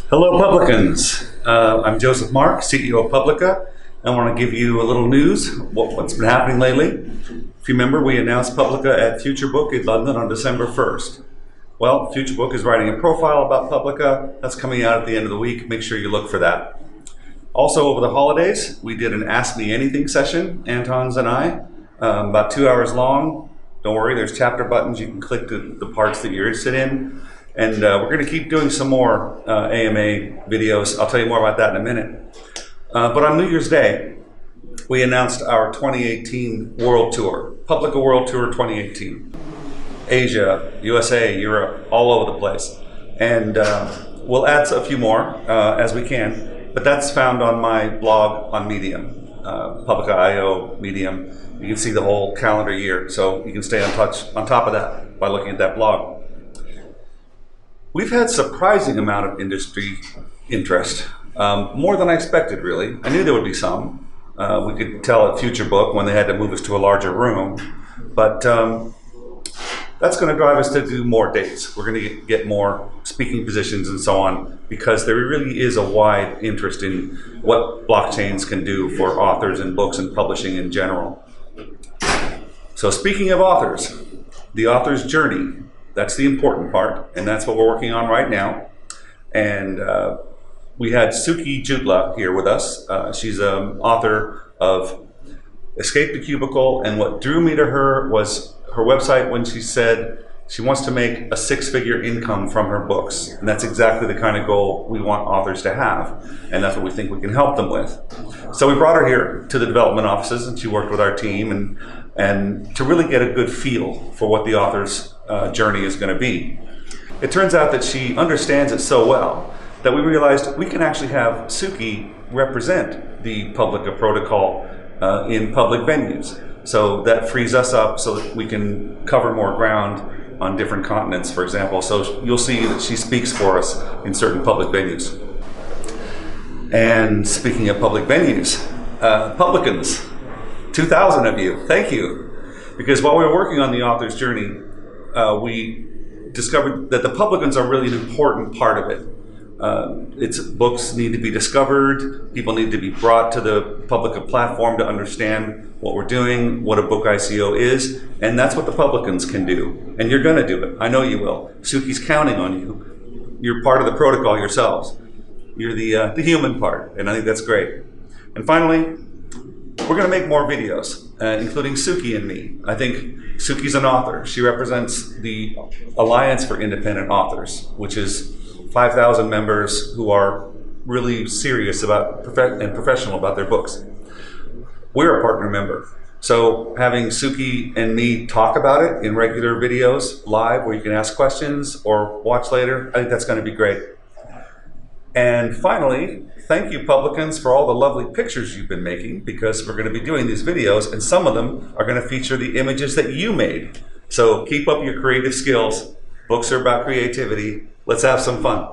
Hello, publicans. I'm Josef Marc, CEO of Publica. I want to give you a little news, what's been happening lately. If you remember, we announced Publica at Future Book in London on December 1st. Well, Future Book is writing a profile about Publica. That's coming out at the end of the week. Make sure you look for that. Also, over the holidays, we did an Ask Me Anything session, Anton's and I, about 2 hours long. Don't worry, there's chapter buttons. You can click the parts that you're interested in. And we're going to keep doing some more AMA videos. I'll tell you more about that in a minute. But on New Year's Day, we announced our 2018 World Tour, Publica World Tour 2018. Asia, USA, Europe, all over the place. And we'll add a few more as we can, but that's found on my blog on Medium, Publica.io Medium. You can see the whole calendar year, so you can stay on top of that by looking at that blog. We've had surprising amount of industry interest, more than I expected, really. I knew there would be some. We could tell at Future Book when they had to move us to a larger room, but that's going to drive us to do more dates. We're going to get more speaking positions and so on, because there really is a wide interest in what blockchains can do for authors and books and publishing in general. So speaking of authors, the author's journey. That's the important part, and that's what we're working on right now. And we had Sukhi Jutla here with us. She's an author of Escape the Cubicle, and what drew me to her was her website when she said she wants to make a six-figure income from her books. And that's exactly the kind of goal we want authors to have, and that's what we think we can help them with. So we brought her here to the development offices, and she worked with our team and to really get a good feel for what the author's journey is going to be. It turns out that she understands it so well that we realized we can actually have Sukhi represent the Publica protocol in public venues. So that frees us up so that we can cover more ground on different continents, for example. So you'll see that she speaks for us in certain public venues. And speaking of public venues, publicans, 2,000 of you, thank you. Because while we were working on the author's journey, we discovered that the publicans are really an important part of it. Its books need to be discovered, people need to be brought to the Publica platform to understand what we're doing, what a book ICO is, and that's what the publicans can do. And you're going to do it. I know you will. Sukhi's counting on you. You're part of the protocol yourselves. You're the human part, and I think that's great. And finally, we're going to make more videos, including Sukhi and me. I think Sukhi's an author. She represents the Alliance for Independent Authors, which is 5,000 members who are really serious about and professional about their books. We're a partner member. So having Sukhi and me talk about it in regular videos live where you can ask questions or watch later, I think that's going to be great. And finally, thank you, publicans, for all the lovely pictures you've been making, because we're going to be doing these videos, and some of them are going to feature the images that you made. So keep up your creative skills. Books are about creativity. Let's have some fun.